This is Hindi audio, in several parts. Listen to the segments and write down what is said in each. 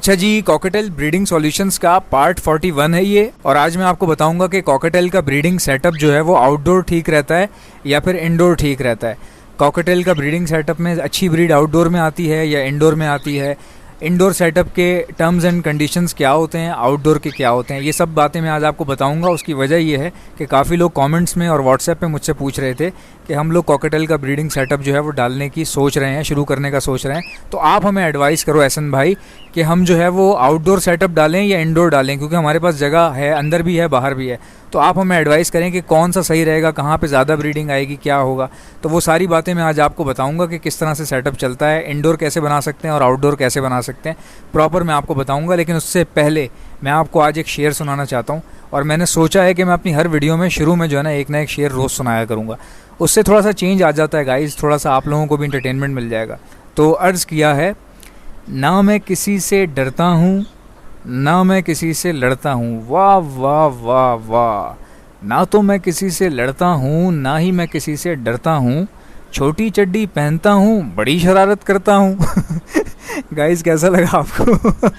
अच्छा जी, कॉकटेल ब्रीडिंग सॉल्यूशंस का पार्ट 41 है ये। और आज मैं आपको बताऊंगा कि कॉकटेल का ब्रीडिंग सेटअप जो है वो आउटडोर ठीक रहता है या फिर इंडोर ठीक रहता है। कॉकटेल का ब्रीडिंग सेटअप में अच्छी ब्रीड आउटडोर में आती है या इंडोर में आती है। इंडोर सेटअप के टर्म्स एंड कंडीशंस क्या होते हैं, आउटडोर के क्या होते हैं, ये सब बातें मैं आज आपको बताऊंगा। उसकी वजह ये है कि काफ़ी लोग कमेंट्स में और व्हाट्सएप पे मुझसे पूछ रहे थे कि हम लोग कॉकटेल का ब्रीडिंग सेटअप जो है वो डालने की सोच रहे हैं, शुरू करने का सोच रहे हैं। तो आप हमें एडवाइस करो एहसन भाई कि हम जो है वो आउटडोर सेटअप डालें या इंडोर डालें, क्योंकि हमारे पास जगह है, अंदर भी है बाहर भी है। तो आप हमें एडवाइस करें कि कौन सा सही रहेगा, कहाँ पे ज़्यादा ब्रीडिंग आएगी, क्या होगा। तो वो सारी बातें मैं आज आपको बताऊंगा कि किस तरह से सेटअप चलता है, इंडोर कैसे बना सकते हैं और आउटडोर कैसे बना सकते हैं, प्रॉपर मैं आपको बताऊंगा। लेकिन उससे पहले मैं आपको आज एक शेर सुनाना चाहता हूँ, और मैंने सोचा है कि मैं अपनी हर वीडियो में शुरू में जो है ना एक शेर रोज़ सुनाया करूँगा। उससे थोड़ा सा चेंज आ जाता है गाइज़, थोड़ा सा आप लोगों को भी इंटरटेनमेंट मिल जाएगा। तो अर्ज़ किया है, ना मैं किसी से डरता हूँ ना मैं किसी से लड़ता हूँ, वाह वाह वाह वाह। ना तो मैं किसी से लड़ता हूँ ना ही मैं किसी से डरता हूँ, छोटी चड्डी पहनता हूँ बड़ी शरारत करता हूँ। गाइस कैसा लगा आपको?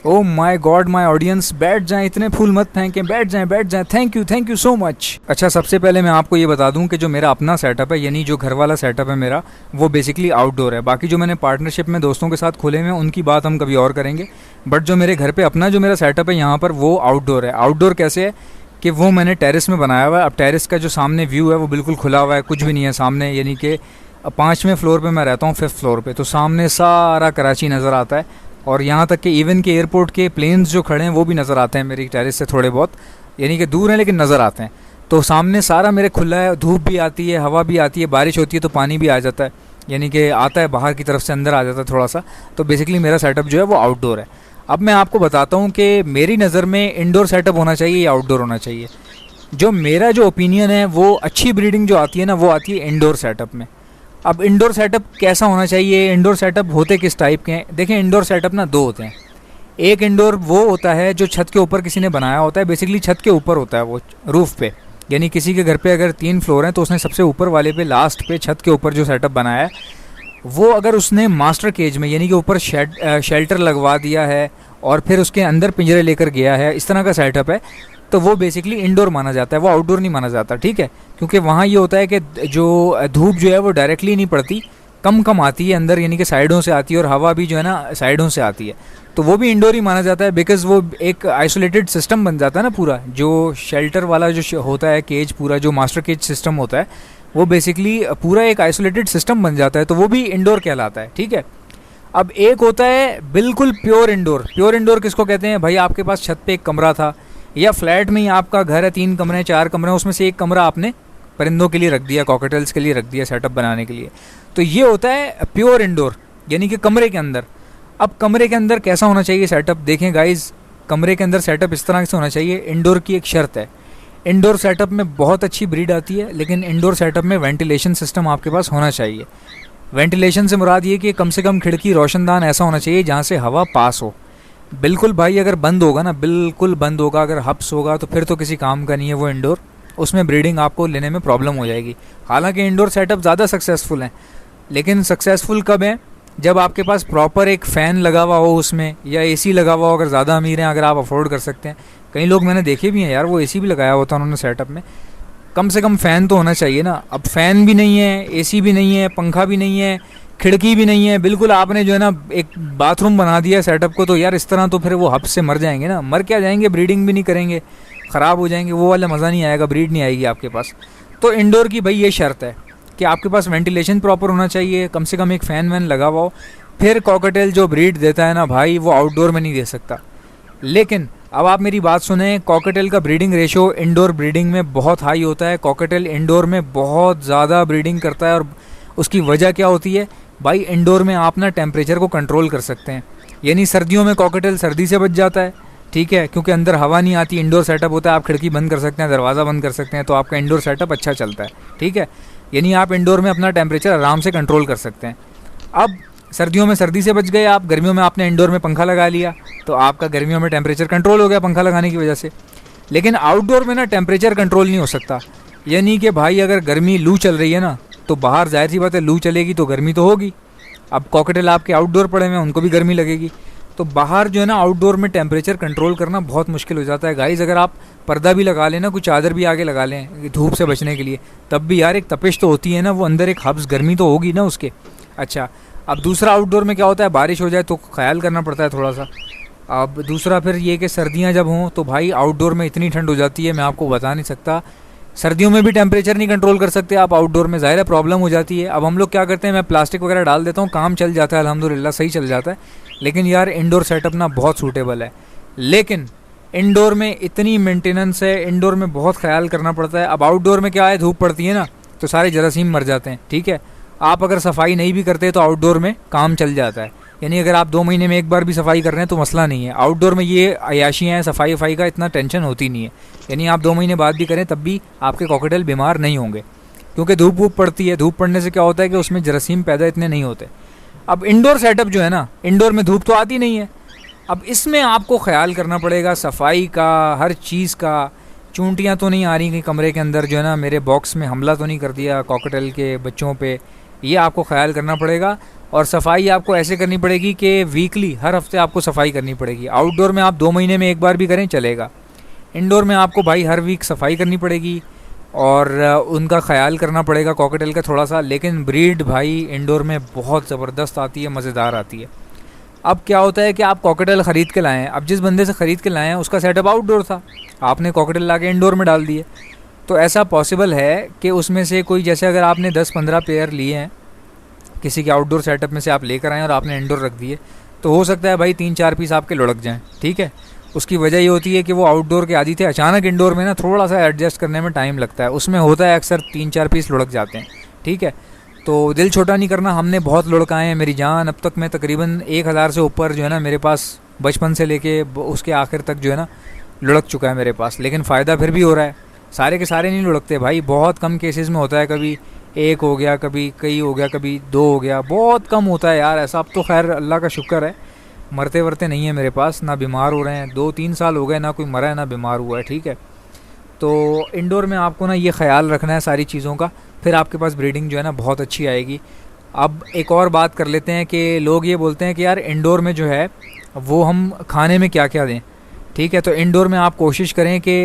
Oh my God, my audience, बैठ जाएं, इतने फूल मत फेंकें, बैठ जाएं। Thank you so much. अच्छा, सबसे पहले मैं आपको ये बता दूं कि जो मेरा अपना सेटअप है, यानी जो घर वाला सेटअप है मेरा, वो बेसिकली आउटडोर है। बाकी जो मैंने पार्टनरशिप में दोस्तों के साथ खोले हुए हैं उनकी बात हम कभी और करेंगे। बट जो मेरे घर पे अपना जो मेरा सेटअप है यहाँ पर, वो आउटडोर है। आउटडोर कैसे है कि वो मैंने टेरेस में बनाया हुआ है। अब टेरेस का जो सामने व्यू है वो बिल्कुल खुला हुआ है, कुछ भी नहीं है सामने। यानी कि 5वें फ्लोर पे मैं रहता हूँ, 5th फ्लोर पे, तो सामने सारा कराची नज़र आता है। और यहाँ तक कि इवन के एयरपोर्ट के प्लेन्स जो खड़े हैं वो भी नज़र आते हैं मेरी टेरेस से थोड़े बहुत, यानी कि दूर हैं लेकिन नज़र आते हैं। तो सामने सारा मेरे खुला है, धूप भी आती है, हवा भी आती है, बारिश होती है तो पानी भी आ जाता है, यानी कि आता है बाहर की तरफ से अंदर आ जाता है थोड़ा सा। तो बेसिकली मेरा सेटअप जो है वो आउटडोर है। अब मैं आपको बताता हूँ कि मेरी नज़र में इंडोर सेटअप होना चाहिए या आउटडोर होना चाहिए। जो मेरा जो ओपिनियन है, वो अच्छी ब्रीडिंग जो आती है ना, वो आती है इंडोर सेटअप में। अब इंडोर सेटअप कैसा होना चाहिए, इंडोर सेटअप होते किस टाइप के हैं? देखें, इंडोर सेटअप ना दो होते हैं। एक इंडोर वो होता है जो छत के ऊपर किसी ने बनाया होता है, बेसिकली छत के ऊपर होता है वो, रूफ पे। यानी किसी के घर पे अगर 3 फ्लोर हैं तो उसने सबसे ऊपर वाले पे, लास्ट पे, छत के ऊपर जो सेटअप बनाया है, वो अगर उसने मास्टर केज में, यानी कि ऊपर शेल्टर लगवा दिया है और फिर उसके अंदर पिंजरे लेकर गया है, इस तरह का सेटअप है, तो वो बेसिकली इंडोर माना जाता है, वो आउटडोर नहीं माना जाता। ठीक है, क्योंकि वहाँ ये होता है कि जो धूप जो है वो डायरेक्टली नहीं पड़ती, कम आती है अंदर, यानी कि साइडों से आती है, और हवा भी जो है ना साइडों से आती है, तो वो भी इंडोर ही माना जाता है। बिकॉज वो एक आइसोलेटेड सिस्टम बन जाता है ना पूरा, जो शेल्टर वाला जो होता है केज, पूरा जो मास्टर केज सिस्टम होता है, वो बेसिकली पूरा एक आइसोलेटेड सिस्टम बन जाता है, तो वो भी इंडोर कहलाता है। ठीक है, अब एक होता है बिल्कुल प्योर इंडोर। प्योर इंडोर किसको कहते हैं भाई? आपके पास छत पे एक कमरा था, या फ्लैट में ही आपका घर है, 3 कमरे 4 कमरे, उसमें से एक कमरा आपने परिंदों के लिए रख दिया, कॉकटेल्स के लिए रख दिया, सेटअप बनाने के लिए, तो ये होता है प्योर इंडोर, यानी कि कमरे के अंदर। अब कमरे के अंदर कैसा होना चाहिए सेटअप? देखें गाइज, कमरे के अंदर सेटअप इस तरह से होना चाहिए। इंडोर की एक शर्त है, इंडोर सेटअप में बहुत अच्छी ब्रीड आती है, लेकिन इंडोर सेटअप में वेंटिलेशन सिस्टम आपके पास होना चाहिए। वेंटिलेशन से मुराद ये कि कम से कम खिड़की, रोशनदान ऐसा होना चाहिए जहाँ से हवा पास हो। बिल्कुल भाई अगर बंद होगा ना, बिल्कुल बंद होगा, अगर हब्स होगा, तो फिर तो किसी काम का नहीं है वो इंडोर, उसमें ब्रीडिंग आपको लेने में प्रॉब्लम हो जाएगी। हालांकि इंडोर सेटअप ज़्यादा सक्सेसफुल हैं, लेकिन सक्सेसफुल कब है? जब आपके पास प्रॉपर एक फ़ैन लगा हुआ हो उसमें, या एसी लगा हुआ हो, अगर ज़्यादा अमीर हैं, अगर आप अफोर्ड कर सकते हैं। कई लोग मैंने देखे भी हैं यार, वो एसी भी लगाया होता है उन्होंने सेटअप में। कम से कम फ़ैन तो होना चाहिए ना। अब फ़ैन भी नहीं है, एसी भी नहीं है, पंखा भी नहीं है, खिड़की भी नहीं है, बिल्कुल आपने जो है ना एक बाथरूम बना दिया सेटअप को, तो यार इस तरह तो फिर वो हब से मर जाएंगे ना। मर क्या जाएंगे, ब्रीडिंग भी नहीं करेंगे, ख़राब हो जाएंगे, वो वाला मज़ा नहीं आएगा, ब्रीड नहीं आएगी आपके पास। तो इंडोर की भाई ये शर्त है कि आपके पास वेंटिलेशन प्रॉपर होना चाहिए, कम से कम एक फ़ैन वैन लगा हुआ हो। फिर कॉकटेल जो ब्रीड देता है ना भाई, वो आउटडोर में नहीं दे सकता। लेकिन अब आप मेरी बात सुने, कॉकटेल का ब्रीडिंग रेशो इंडोर ब्रीडिंग में बहुत हाई होता है। कॉकटेल इंडोर में बहुत ज़्यादा ब्रीडिंग करता है, और उसकी वजह क्या होती है भाई? इंडोर में आप ना टेम्परेचर को कंट्रोल कर सकते हैं, यानी सर्दियों में कॉकटेल सर्दी से बच जाता है। ठीक है, क्योंकि अंदर हवा नहीं आती, इंडोर सेटअप होता है, आप खिड़की बंद कर सकते हैं, दरवाज़ा बंद कर सकते हैं, तो आपका इंडोर सेटअप अच्छा चलता है। ठीक है, यानी आप इंडोर में अपना टेम्परेचर आराम से कंट्रोल कर सकते हैं। अब सर्दियों में सर्दी से बच गए आप, गर्मियों में आपने इंडोर में पंखा लगा लिया, तो आपका गर्मियों में टेम्परेचर कंट्रोल हो गया पंखा लगाने की वजह से। लेकिन आउटडोर में ना टेम्परेचर कंट्रोल नहीं हो सकता, यानी कि भाई अगर गर्मी लू चल रही है ना, तो बाहर जाहिर सी बात है लू चलेगी तो गर्मी तो होगी। अब कॉकटेल आपके आउटडोर पड़े हुए हैं, उनको भी गर्मी लगेगी। तो बाहर जो है ना आउटडोर में टेम्परेचर कंट्रोल करना बहुत मुश्किल हो जाता है गाइस। अगर आप पर्दा भी लगा लें ना, कुछ चादर भी आगे लगा लें धूप से बचने के लिए, तब भी यार एक तपिश तो होती है ना, वो अंदर एक हब्स गर्मी तो होगी ना उसके। अच्छा, अब दूसरा आउटडोर में क्या होता है, बारिश हो जाए तो ख्याल करना पड़ता है थोड़ा सा। अब दूसरा फिर ये कि सर्दियाँ जब हों तो भाई आउटडोर में इतनी ठंड हो जाती है, मैं आपको बता नहीं सकता। सर्दियों में भी टेम्परेचर नहीं कंट्रोल कर सकते आप आउटडोर में, ज़ाहिर है प्रॉब्लम हो जाती है। अब हम लोग क्या करते हैं, मैं प्लास्टिक वगैरह डाल देता हूँ, काम चल जाता है अल्हम्दुलिल्लाह, सही चल जाता है। लेकिन यार इंडोर सेटअप ना बहुत सूटेबल है, लेकिन इंडोर में इतनी मेंटेनेंस है, इंडोर में बहुत ख्याल करना पड़ता है। अब आउटडोर में क्या है, धूप पड़ती है ना तो सारे जरासीम मर जाते हैं, ठीक है। आप अगर सफाई नहीं भी करते तो आउटडोर में काम चल जाता है, यानी अगर आप 2 महीने में एक बार भी सफाई कर रहे हैं तो मसला नहीं है। आउटडोर में ये अयाशियाँ हैं, सफाई वफाई का इतना टेंशन होती नहीं है, यानी आप 2 महीने बाद भी करें तब भी आपके कॉकटेल बीमार नहीं होंगे, क्योंकि धूप वूप पड़ती है। धूप पड़ने से क्या होता है कि उसमें जरासीम पैदा इतने नहीं होते। अब इंडोर सेटअप जो है ना, इंडोर में धूप तो आती नहीं है, अब इसमें आपको ख्याल करना पड़ेगा सफाई का, हर चीज़ का। चूंटियाँ तो नहीं आ रही कहीं कमरे के अंदर जो है ना, मेरे बॉक्स में हमला तो नहीं कर दिया कॉकटेल के बच्चों पे, ये आपको ख्याल करना पड़ेगा। और सफाई आपको ऐसे करनी पड़ेगी कि वीकली, हर हफ्ते आपको सफाई करनी पड़ेगी। आउटडोर में आप 2 महीने में एक बार भी करें चलेगा, इंडोर में आपको भाई हर वीक सफाई करनी पड़ेगी और उनका ख्याल करना पड़ेगा कॉकटेल का थोड़ा सा। लेकिन ब्रीड भाई इंडोर में बहुत ज़बरदस्त आती है, मज़ेदार आती है। अब क्या होता है कि आप कॉकटेल ख़रीद के लाएँ, अब जिस बंदे से ख़रीद के लाए हैं उसका सेटअप आउटडोर था, आपने कॉकटेल ला के इंडोर में डाल दिए, तो ऐसा पॉसिबल है कि उसमें से कोई, जैसे अगर आपने 10-15 पेयर लिए हैं किसी के आउटडोर सेटअप में से, आप लेकर आएँ और आपने इंडोर रख दिए, तो हो सकता है भाई 3-4 पीस आपके लुढ़क जाएँ, ठीक है। उसकी वजह ये होती है कि वो आउटडोर के आदी थे, अचानक इंडोर में ना थोड़ा सा एडजस्ट करने में टाइम लगता है, उसमें होता है अक्सर 3-4 पीस लुढ़क जाते हैं, ठीक है। तो दिल छोटा नहीं करना, हमने बहुत लुढ़काए हैं मेरी जान। अब तक मैं तकरीबन 1000 से ऊपर जो है ना मेरे पास बचपन से लेके उसके आखिर तक जो है ना लुढ़क चुका है मेरे पास, लेकिन फ़ायदा फिर भी हो रहा है। सारे के सारे नहीं लुढ़कते भाई, बहुत कम केसेस में होता है, कभी 1 हो गया, कभी कई हो गया, कभी 2 हो गया, बहुत कम होता है यार ऐसा। अब तो खैर अल्लाह का शुक्र है, मरते वरते नहीं है मेरे पास, ना बीमार हो रहे हैं। 2-3 साल हो गए ना कोई मरा है ना बीमार हुआ है, ठीक है। तो इंडोर में आपको ना ये ख्याल रखना है सारी चीज़ों का, फिर आपके पास ब्रीडिंग जो है ना बहुत अच्छी आएगी। अब एक और बात कर लेते हैं कि लोग ये बोलते हैं कि यार इंडोर में जो है वो हम खाने में क्या क्या दें, ठीक है। तो इंडोर में आप कोशिश करें कि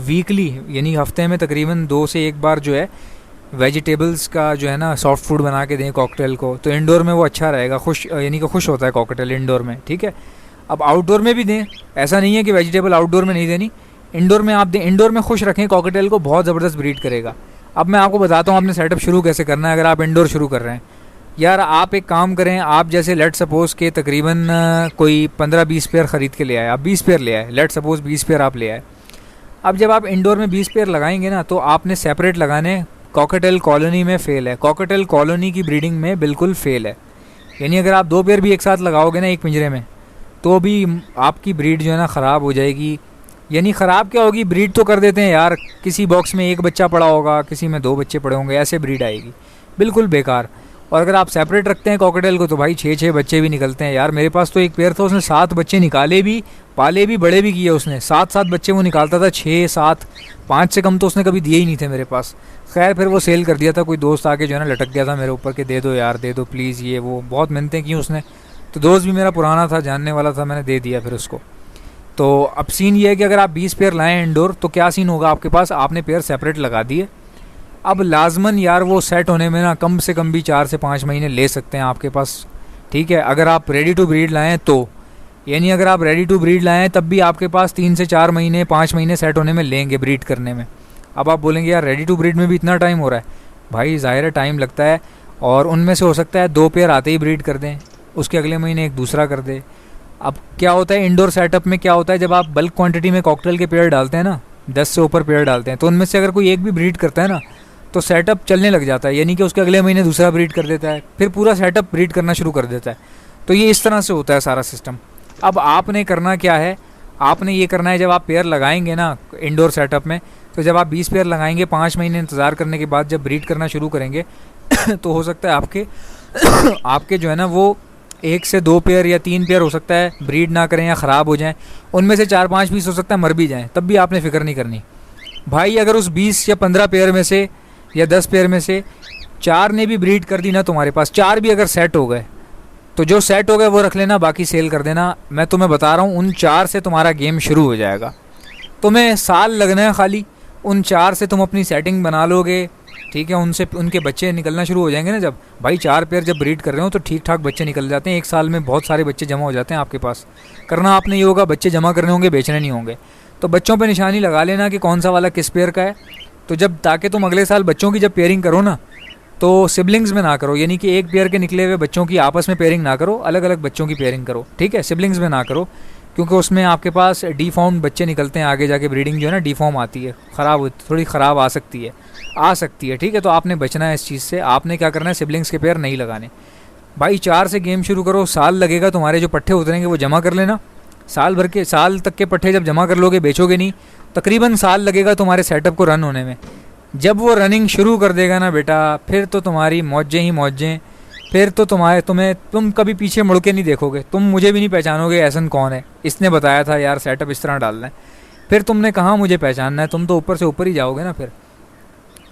वीकली, यानी हफ्ते में तकरीबन 2 से 1 बार जो है वेजिटेबल्स का जो है ना सॉफ्ट फूड बना के दें कॉकटेल को, तो इंडोर में वो अच्छा रहेगा, खुश यानी कि खुश होता है कॉकटेल इंडोर में, ठीक है। अब आउटडोर में भी दें, ऐसा नहीं है कि वेजिटेबल आउटडोर में नहीं देनी, इंडोर में आप दें, इंडोर में खुश रखें कॉकटेल को, बहुत ज़बरदस्त ब्रीड करेगा। अब मैं आपको बताता हूँ आपने सेटअप शुरू कैसे करना है अगर आप इंडोर शुरू कर रहे हैं। यार आप एक काम करें, आप जैसे लेट सपोज़ के तकरीबन कोई 15-20 पेयर ख़रीद के ले आए, आप 20 पेयर ले आए, लेट सपोज़ 20 पेयर आप ले आए। अब जब आप इंडोर में 20 पेयर लगाएंगे ना तो आपने सेपरेट लगाने, कॉकटेल कॉलोनी में फ़ेल है, कॉकटेल कॉलोनी की ब्रीडिंग में बिल्कुल फ़ेल है। यानी अगर आप 2 पेयर भी एक साथ लगाओगे ना एक पिंजरे में, तो भी आपकी ब्रीड जो है ना ख़राब हो जाएगी। यानी ख़राब क्या होगी, ब्रीड तो कर देते हैं यार, किसी बॉक्स में 1 बच्चा पड़ा होगा, किसी में 2 बच्चे पड़े होंगे, ऐसे ब्रीड आएगी, बिल्कुल बेकार। और अगर आप सेपरेट रखते हैं कॉकटेल को तो भाई 6-6 बच्चे भी निकलते हैं यार। मेरे पास तो एक पेयर था, उसने 7 बच्चे निकाले भी, पाले भी, बड़े भी किए उसने, 7-7 बच्चे वो निकालता था, 6-7, 5 से कम तो उसने कभी दिए ही नहीं थे मेरे पास। खैर फिर वो सेल कर दिया था, कोई दोस्त आके जो है ना लटक गया था मेरे ऊपर कि दे दो यार, दे दो प्लीज़, ये वो बहुत मिन्नतें की उसने। तो दोस्त भी मेरा पुराना था, जानने वाला था, मैंने दे दिया फिर उसको। तो अब सीन ये है कि अगर आप 20 पेयर लाएँ इंडोर तो क्या सीन होगा आपके पास, आपने पेयर सेपरेट लगा दिए। अब लाजमन यार वो सेट होने में ना कम से कम भी 4 से 5 महीने ले सकते हैं आपके पास, ठीक है। अगर आप रेडी टू ब्रीड लाएँ तो, यानी अगर आप रेडी टू ब्रीड लाएँ तब भी आपके पास 3 से 4 महीने 5 महीने सेट होने में लेंगे ब्रीड करने में। अब आप बोलेंगे यार रेडी टू ब्रीड में भी इतना टाइम हो रहा है, भाई ज़ाहिर है टाइम लगता है, और उनमें से हो सकता है 2 पेयर आते ही ब्रीड कर दें, उसके अगले महीने एक दूसरा कर दे। अब क्या होता है इंडोर सेटअप में, क्या होता है जब आप बल्क क्वांटिटी में कॉकटेल के पेयर डालते हैं ना, 10 से ऊपर पेयर डालते हैं, तो उनमें से अगर कोई एक भी ब्रीड करता है ना तो सेटअप चलने लग जाता है, यानी कि उसके अगले महीने दूसरा ब्रीड कर देता है, फिर पूरा सेटअप ब्रीड करना शुरू कर देता है। तो ये इस तरह से होता है सारा सिस्टम। अब आपने करना क्या है, आपने ये करना है, जब आप पेयर लगाएंगे ना इंडोर सेटअप में, तो जब आप 20 पेयर लगाएंगे, 5 महीने इंतज़ार करने के बाद जब ब्रीड करना शुरू करेंगे तो हो सकता है आपके जो है ना वो 1 से 2 पेयर या 3 पेयर हो सकता है ब्रीड ना करें या ख़राब हो जाएं, उनमें से 4-5 पीस हो सकता है मर भी जाएं, तब भी आपने फ़िक्र नहीं करनी भाई। अगर उस 20 या 15 पेयर में से या 10 पेयर में से 4 ने भी ब्रीड कर दी ना तुम्हारे पास, 4 भी अगर सेट हो गए तो जो सेट हो गए वो रख लेना, बाकी सेल कर देना। मैं तुम्हें बता रहा हूँ उन 4 से तुम्हारा गेम शुरू हो जाएगा। तुम्हें साल लगना है खाली, उन 4 से तुम अपनी सेटिंग बना लोगे, ठीक है। उनसे उनके बच्चे निकलना शुरू हो जाएंगे ना। जब भाई 4 पेयर जब ब्रीड कर रहे हो तो ठीक ठाक बच्चे निकल जाते हैं, एक साल में बहुत सारे बच्चे जमा हो जाते हैं आपके पास। करना आपने ये होगा, बच्चे जमा करने होंगे, बेचने नहीं होंगे। तो बच्चों पे निशानी लगा लेना कि कौन सा वाला किस पेयर का है। तो जब ताकि तुम अगले साल बच्चों की जब पेयरिंग करो ना, तो सिबलिंग्स में ना करो, यानी कि एक पेयर के निकले हुए बच्चों की आपस में पेयरिंग ना करो, अलग अलग बच्चों की पेयरिंग करो, ठीक है। सिबलिंग्स में ना करो, क्योंकि उसमें आपके पास डिफॉर्म बच्चे निकलते हैं, आगे जाके ब्रीडिंग जो है ना डिफॉर्म आती है, ख़राब थोड़ी ख़राब आ सकती है, ठीक है। तो आपने बचना है इस चीज़ से। आपने क्या करना है, सिबलिंग्स के पेयर नहीं लगाने। भाई 4 से गेम शुरू करो, साल लगेगा, तुम्हारे जो पट्टे उतरेंगे वो जमा कर लेना। साल तक के पट्टे जब जमा कर लोगे, बेचोगे नहीं, तकरीबन साल लगेगा तुम्हारे सेटअप को रन होने में। जब वो रनिंग शुरू कर देगा ना बेटा, फिर तो तुम्हारी मौजें ही मौजें। फिर तो तुम कभी पीछे मुड़ के नहीं देखोगे, तुम मुझे भी नहीं पहचानोगे ऐसन कौन है, इसने बताया था यार सेटअप इस तरह डालना है। फिर तुमने कहाँ मुझे पहचानना है, तुम तो ऊपर से ऊपर ही जाओगे ना फिर।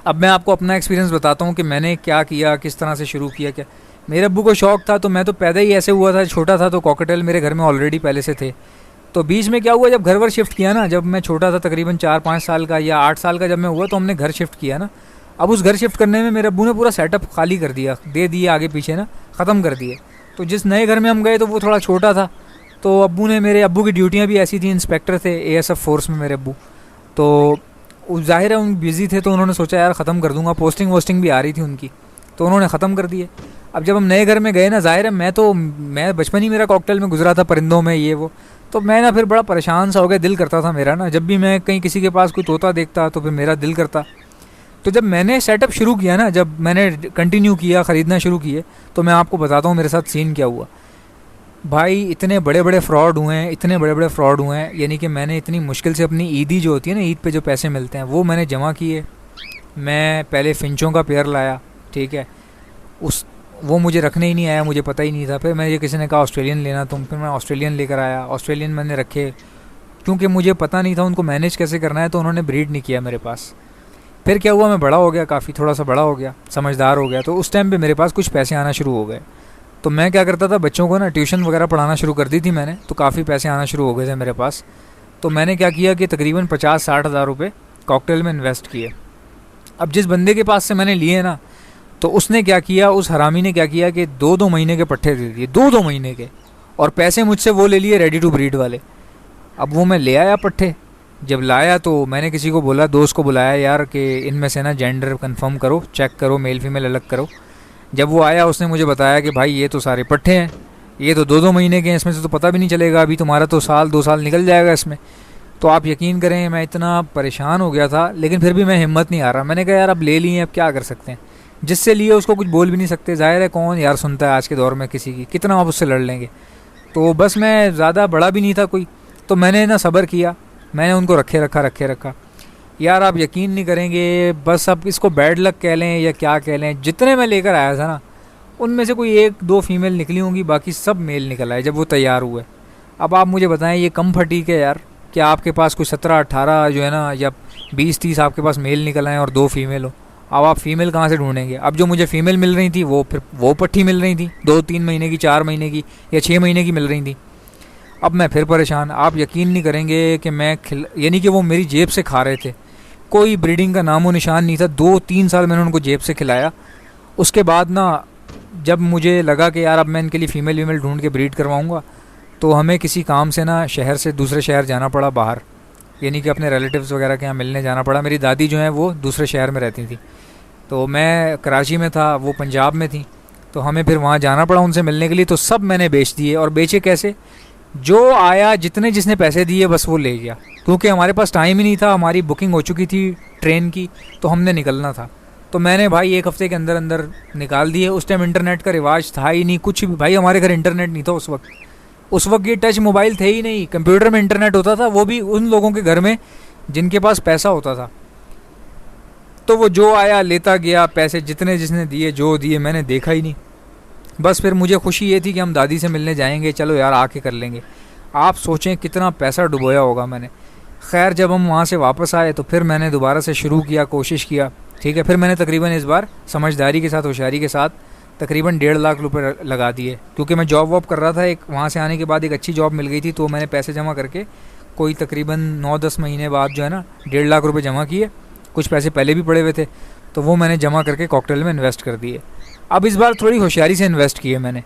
अब मैं आपको अपना एक्सपीरियंस बताता हूँ कि मैंने क्या किया, किस तरह से शुरू किया। क्या मेरे अब्बू को शौक था, तो मैं तो पैदा ही ऐसे हुआ था, छोटा था तो कॉकटेल मेरे घर में ऑलरेडी पहले से थे। तो बीच में क्या हुआ, जब घर वर शिफ्ट किया ना, जब मैं छोटा था तकरीबन 4-5 साल का या 8 साल का जब मैं हुआ, तो हमने घर शिफ्ट किया ना। अब उस घर शिफ्ट करने में मेरे अब्बू ने पूरा सेटअप खाली कर दिया, दे दिए आगे पीछे ना, ख़त्म कर दिए। तो जिस नए घर में हम गए तो वो थोड़ा छोटा था, तो मेरे अब्बू की ड्यूटियाँ भी ऐसी थी, इंस्पेक्टर थे ASF फोर्स में मेरे अब्बू। तो ज़ाहिर है उन बिज़ी थे, तो उन्होंने सोचा यार ख़त्म कर दूंगा, पोस्टिंग वोस्टिंग भी आ रही थी उनकी, तो उन्होंने ख़त्म कर दिए। अब जब हम नए घर में गए ना, ज़ाहिर है मैं बचपन ही मेरा कॉकटेल में गुजरा था, परिंदों में ये वो। तो मैं ना फिर बड़ा परेशान सा हो गया, दिल करता था मेरा ना, जब भी मैं कहीं किसी के पास कोई तोता देखता तो फिर मेरा दिल करता। तो जब मैंने सेटअप शुरू किया ना, जब मैंने कंटिन्यू किया, ख़रीदना शुरू किए, तो मैं आपको बताता हूँ मेरे साथ सीन क्या हुआ। भाई इतने बड़े बड़े फ्रॉड हुए हैं, यानी कि मैंने इतनी मुश्किल से अपनी ईदी जो होती है ना, ईद पे जो पैसे मिलते हैं वो मैंने जमा किए। मैं पहले फिंचों का पेयर लाया, ठीक है। वो मुझे रखने ही नहीं आया, मुझे पता ही नहीं था। फिर मैं किसी ने कहा ऑस्ट्रेलियन लेना तुम, फिर मैं ऑस्ट्रेलियन लेकर आया। ऑस्ट्रेलियन मैंने रखे, क्योंकि मुझे पता नहीं था उनको मैनेज कैसे करना है, तो उन्होंने ब्रीड नहीं किया मेरे पास। फिर क्या हुआ, मैं बड़ा हो गया, काफ़ी थोड़ा सा बड़ा हो गया, समझदार हो गया, तो उस टाइम पे मेरे पास कुछ पैसे आना शुरू हो गए। तो मैं क्या करता था, बच्चों को ना ट्यूशन वगैरह पढ़ाना शुरू कर दी थी मैंने, तो काफ़ी पैसे आना शुरू हो गए थे मेरे पास। तो मैंने क्या किया कि तकरीबन 50-60 हज़ार रुपये कॉकटेल में इन्वेस्ट किए। अब जिस बंदे के पास से मैंने लिए ना, तो उसने क्या किया, उस हरामी ने क्या किया कि 2-2 महीने के पट्टे दे दिए, 2-2 महीने के, और पैसे मुझसे वो ले लिए रेडी टू ब्रीड वाले। अब वो मैं ले आया पट्टे, जब लाया तो मैंने किसी को बोला, दोस्त को बुलाया यार कि इनमें से ना जेंडर कंफर्म करो, चेक करो, मेल फीमेल अलग करो। जब वो आया उसने मुझे बताया कि भाई ये तो सारे पट्टे हैं, ये तो 2-2 महीने के हैं, इसमें से तो पता भी नहीं चलेगा, अभी तुम्हारा तो 1-2 साल निकल जाएगा इसमें। तो आप यकीन करें मैं इतना परेशान हो गया था, लेकिन फिर भी मैं हिम्मत नहीं आ रहा। मैंने कहा यार अब ले लिए, अब क्या कर सकते हैं, जिससे लिए उसको कुछ बोल भी नहीं सकते, ज़ाहिर है कौन यार सुनता है आज के दौर में किसी की, कितना आप उससे लड़ लेंगे। तो बस मैं ज़्यादा बड़ा भी नहीं था कोई, तो मैंने ना सब्र किया, मैंने उनको रखे रखा। यार आप यकीन नहीं करेंगे, बस अब इसको बैड लक कह लें या क्या कह लें, जितने मैं लेकर आया था ना, उनमें से कोई 1-2 फीमेल निकली होंगी, बाकी सब मेल निकल आए जब वो तैयार हुए। अब आप मुझे बताएं ये कम फटीक है यार, क्या आपके पास कुछ 17-18 जो है ना, या 20-30 आपके पास मेल निकल आए और 2 फीमेल हो। अब आप फीमेल कहाँ से ढूंढेंगे। अब जो मुझे फीमेल मिल रही थी वो पट्टी मिल रही थी, 2-3 महीने की, 4 महीने की या 6 महीने की मिल रही थी। अब मैं फिर परेशान, आप यकीन नहीं करेंगे कि यानी कि वो मेरी जेब से खा रहे थे, कोई ब्रीडिंग का नामो निशान नहीं था। 2-3 साल मैंने उनको जेब से खिलाया। उसके बाद ना जब मुझे लगा कि यार अब मैं इनके लिए फ़ीमेल ढूंढ के ब्रीड करवाऊँगा, तो हमें किसी काम से ना शहर से दूसरे शहर जाना पड़ा बाहर, यानी कि अपने रिलेटिव्स वगैरह के यहाँ मिलने जाना पड़ा। मेरी दादी जो है वो दूसरे शहर में रहती थी, तो मैं कराची में था, वो पंजाब में थी, तो हमें फिर वहाँ जाना पड़ा उनसे मिलने के लिए। तो सब मैंने बेच दिए, और बेचे कैसे, जो आया जिसने पैसे दिए बस वो ले गया, क्योंकि हमारे पास टाइम ही नहीं था, हमारी बुकिंग हो चुकी थी ट्रेन की, तो हमने निकलना था। तो मैंने भाई 1 हफ़्ते के अंदर अंदर निकाल दिए। उस टाइम इंटरनेट का रिवाज था ही नहीं, कुछ भी भाई, हमारे घर इंटरनेट नहीं था उस वक्त ये टच मोबाइल थे ही नहीं, कंप्यूटर में इंटरनेट होता था, वो भी उन लोगों के घर में जिनके पास पैसा होता था। तो वो जो आया लेता गया, पैसे जिसने दिए, जो दिए मैंने देखा ही नहीं। बस फिर मुझे खुशी ये थी कि हम दादी से मिलने जाएंगे, चलो यार आके कर लेंगे। आप सोचें कितना पैसा डुबोया होगा मैंने। खैर जब हम वहाँ से वापस आए तो फिर मैंने दोबारा से शुरू किया, कोशिश किया, ठीक है। फिर मैंने तकरीबन इस बार समझदारी के साथ, होशियारी के साथ तकरीबन 1.5 लाख रुपए लगा दिए, क्योंकि मैं जॉब वॉब कर रहा था। एक वहाँ से आने के बाद एक अच्छी जॉब मिल गई थी, तो मैंने पैसे जमा करके कोई तकरीबन 9-10 महीने बाद जो है ना 1.5 लाख रुपए जमा किए। कुछ पैसे पहले भी पड़े हुए थे, तो वो मैंने जमा करके कॉकटेल में इन्वेस्ट कर दिए। अब इस बार थोड़ी होशियारी से इन्वेस्ट किए मैंने।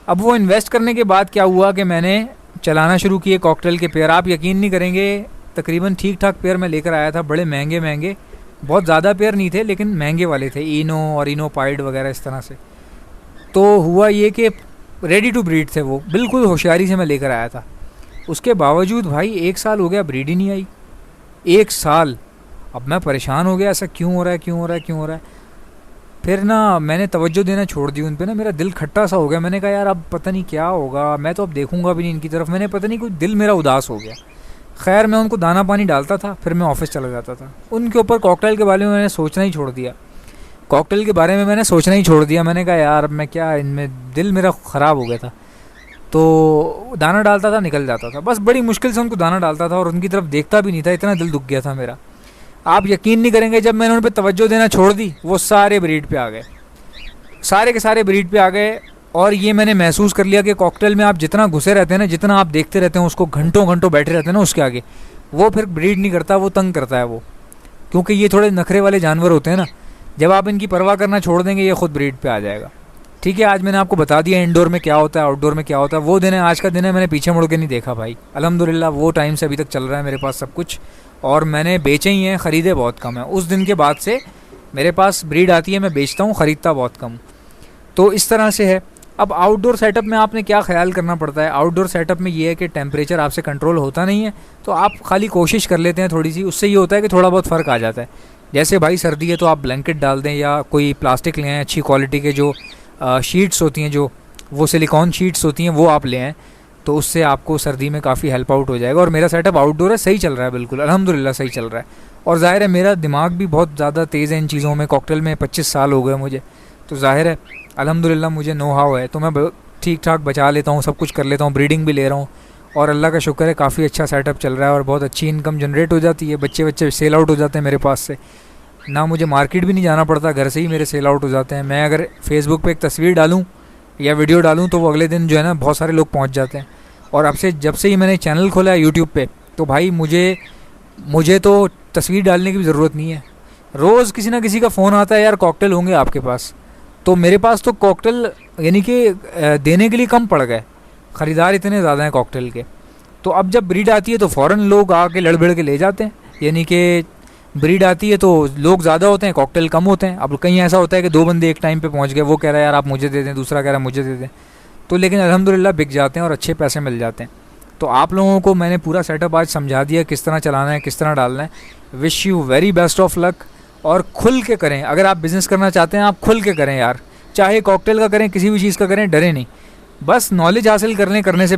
अब वो इन्वेस्ट करने के बाद क्या हुआ कि मैंने चलाना शुरू किए कॉकटेल के पेयर। आप यकीन नहीं करेंगे, तकरीबन ठीक ठाक पेयर मैं लेकर आया था, बड़े महंगे महंगे, बहुत ज़्यादा पेयर नहीं थे लेकिन महंगे वाले थे, इनो और इनोपाइड वगैरह इस तरह से। तो हुआ ये कि रेडी टू ब्रीड थे वो, बिल्कुल होशियारी से मैं लेकर आया था। उसके बावजूद भाई 1 साल हो गया, ब्रीड ही नहीं आई, 1 साल। अब मैं परेशान हो गया, ऐसा क्यों हो रहा है, क्यों हो रहा है, क्यों हो रहा है। फिर ना मैंने तवज्जो देना छोड़ दी उन पे ना, मेरा दिल खट्टा सा हो गया। मैंने कहा यार अब पता नहीं क्या होगा, मैं तो अब देखूंगा भी नहीं इनकी तरफ। मैंने पता नहीं, कुछ दिल मेरा उदास हो गया। खैर मैं उनको दाना पानी डालता था, फिर मैं ऑफिस चला जाता था। उनके ऊपर कॉकटेल के बारे में मैंने सोचना ही छोड़ दिया, कॉकटेल के बारे में मैंने सोचना ही छोड़ दिया। मैंने कहा यार मैं क्या, इनमें दिल मेरा ख़राब हो गया था। तो दाना डालता था, निकल जाता था, बस बड़ी मुश्किल से उनको दाना डालता था और उनकी तरफ देखता भी नहीं था, इतना दिल दुख गया था मेरा। आप यकीन नहीं करेंगे, जब मैंने उन पर तवज्जो देना छोड़ दी, वो सारे ब्रीड पे आ गए, सारे के सारे ब्रीड पे आ गए। और ये मैंने महसूस कर लिया कि कॉकटेल में आप जितना घुसे रहते हैं ना, जितना आप देखते रहते हैं उसको, घंटों घंटों बैठे रहते हैं ना उसके आगे, वो फिर ब्रीड नहीं करता, वो तंग करता है वो। क्योंकि ये थोड़े नखरे वाले जानवर होते हैं ना, जब आप इनकी परवाह करना छोड़ देंगे ये खुद ब्रीड पे आ जाएगा। ठीक है, आज मैंने आपको बता दिया इंडोर में क्या होता है, आउटडोर में क्या होता है। वो दिन है, आज का दिन है, मैंने पीछे मुड़ के नहीं देखा भाई। अल्हम्दुलिल्लाह वो टाइम से अभी तक चल रहा है मेरे पास सब कुछ, और मैंने बेचे ही हैं, ख़रीदे बहुत कम है। उस दिन के बाद से मेरे पास ब्रीड आती है, मैं बेचता हूँ, ख़रीदता बहुत कम। तो इस तरह से है। अब आउटडोर सेटअप में आपने क्या ख्याल करना पड़ता है, आउटडोर सेटअप में ये है कि टेम्परेचर आपसे कंट्रोल होता नहीं है, तो आप खाली कोशिश कर लेते हैं थोड़ी सी, उससे ये होता है कि थोड़ा बहुत फ़र्क आ जाता है। जैसे भाई सर्दी है तो आप ब्लैंकेट डाल दें, या कोई प्लास्टिक ले आएँ अच्छी क्वालिटी के, जो शीट्स होती हैं, जो वो सिलिकॉन शीट्स होती हैं, वो आप ले आएँ, तो उससे आपको सर्दी में काफ़ी हेल्प आउट हो जाएगा। और मेरा सेटअप आउटडोर है, सही चल रहा है, बिल्कुल अल्हम्दुलिल्लाह सही चल रहा है। और ज़ाहिर है मेरा दिमाग भी बहुत ज़्यादा तेज़ है इन चीज़ों में, कॉकटेल में 25 साल हो गए मुझे, तो ज़ाहिर है अल्हम्दुलिल्लाह मुझे नो हाउ है, तो मैं ठीक ठाक बचा लेता हूँ, सब कुछ कर लेता हूँ, ब्रीडिंग भी ले रहा हूँ, और अल्लाह का शुक्र है काफ़ी अच्छा सेटअप चल रहा है और बहुत अच्छी इनकम जनरेट हो जाती है। बच्चे सेल आउट हो जाते हैं मेरे पास से, ना मुझे मार्केट भी नहीं जाना पड़ता, घर से ही मेरे सेल आउट हो जाते हैं। मैं अगर फेसबुक पे एक तस्वीर डालूँ या वीडियो डालूँ तो वो अगले दिन जो है ना बहुत सारे लोग पहुँच जाते हैं। और अब से जब से ही मैंने चैनल खोला है यूट्यूब पे, तो भाई मुझे तो तस्वीर डालने की भी ज़रूरत नहीं है। रोज़ किसी ना किसी का फ़ोन आता है, यार कॉकटेल होंगे आपके पास, तो मेरे पास तो कॉकटेल यानी कि देने के लिए कम पड़ गए, ख़रीदार इतने ज़्यादा हैं कॉकटेल के। तो अब जब ब्रीड आती है तो फ़ौरन लोग आके लड़ भिड़ के ले जाते हैं, यानी कि ब्रीड आती है तो लोग ज़्यादा होते हैं, कॉकटेल कम होते हैं। अब कहीं ऐसा होता है कि 2 बंदे एक टाइम पे पहुंच गए, वो कह रहा है यार आप मुझे दे दें, दूसरा कह रहा है मुझे दे दें, तो लेकिन अल्हम्दुलिल्लाह बिक जाते हैं और अच्छे पैसे मिल जाते हैं। तो आप लोगों को मैंने पूरा सेटअप आज समझा दिया किस तरह चलाना है, किस तरह डालना है। Wish you very best of luck, और खुल के करें। अगर आप बिज़नेस करना चाहते हैं आप खुल के करें यार, चाहे कॉकटेल का करें, किसी भी चीज़ का करें, डरे नहीं। बस नॉलेज हासिल कर लें, करने से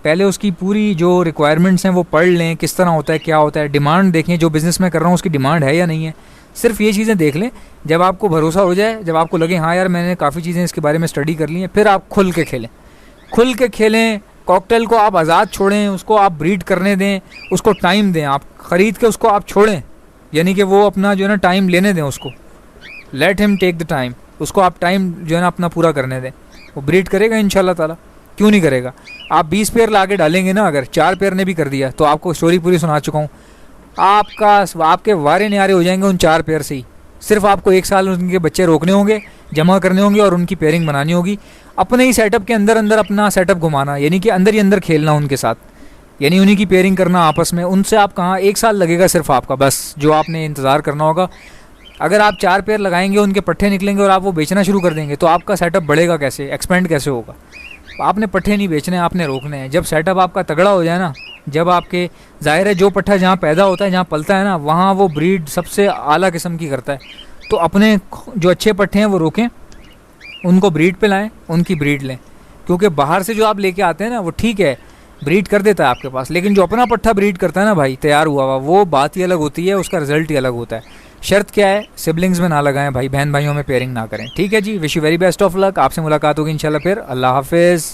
पहले उसकी पूरी जो रिक्वायरमेंट्स हैं वो पढ़ लें, किस तरह होता है, क्या होता है, डिमांड देखें, जो बिज़नेस मैं कर रहा हूँ उसकी डिमांड है या नहीं है, सिर्फ ये चीज़ें देख लें। जब आपको भरोसा हो जाए, जब आपको लगे हाँ यार मैंने काफ़ी चीज़ें इसके बारे में स्टडी कर ली हैं, फिर आप खुल के खेलें, खुल के खेलें। कॉकटेल को आप आज़ाद छोड़ें, उसको आप ब्रीड करने दें, उसको टाइम दें, आप ख़रीद के उसको आप छोड़ें, यानी कि वो अपना जो है ना टाइम लेने दें उसको, let him take the time, उसको आप टाइम जो है ना अपना पूरा करने दें, वो ब्रीड करेगा इंशाल्लाह ताला, क्यों नहीं करेगा। आप 20 पेयर ला के डालेंगे ना, अगर 4 पेयर ने भी कर दिया तो आपको स्टोरी पूरी सुना चुका हूँ, आपके वारे न्यारे हो जाएंगे उन 4 पेयर से ही। सिर्फ आपको 1 साल उनके बच्चे रोकने होंगे, जमा करने होंगे और उनकी पेयरिंग बनानी होगी। अपने ही सेटअप के अंदर अपना सेटअप घुमाना, यानी कि अंदर ही अंदर खेलना उनके साथ, यानी उन्हीं की पेयरिंग करना आपस में। उनसे आप कहाँ 1 साल लगेगा सिर्फ आपका, बस जो आपने इंतज़ार करना होगा। अगर आप 4 पेयर लगाएंगे, उनके पट्ठे निकलेंगे और आप वो बेचना शुरू कर देंगे, तो आपका सेटअप बढ़ेगा कैसे, एक्सपेंड कैसे होगा। आपने पट्ठे नहीं बेचने, आपने रोकने हैं। जब सेटअप आपका तगड़ा हो जाए ना, जब आपके ज़ाहिर है जो पट्ठा जहाँ पैदा होता है, जहाँ पलता है ना, वहाँ वो ब्रीड सबसे आला किस्म की करता है। तो अपने जो अच्छे पट्ठे हैं वो रोकें, उनको ब्रीड पे लाएं, उनकी ब्रीड लें। क्योंकि बाहर से जो आप लेके आते हैं ना, वो ठीक है ब्रीड कर देता है आपके पास, लेकिन जो अपना पट्ठा ब्रीड करता है ना भाई, तैयार हुआ हुआ, वो बात ही अलग होती है, उसका रिजल्ट ही अलग होता है। शर्त क्या है, सिबलिंग्स में ना लगाएं भाई, बहन भाइयों में पेयरिंग ना करें। ठीक है जी, wish you very best of luck. आपसे मुलाकात होगी इंशाल्लाह फिर। अल्लाह हाफिज़।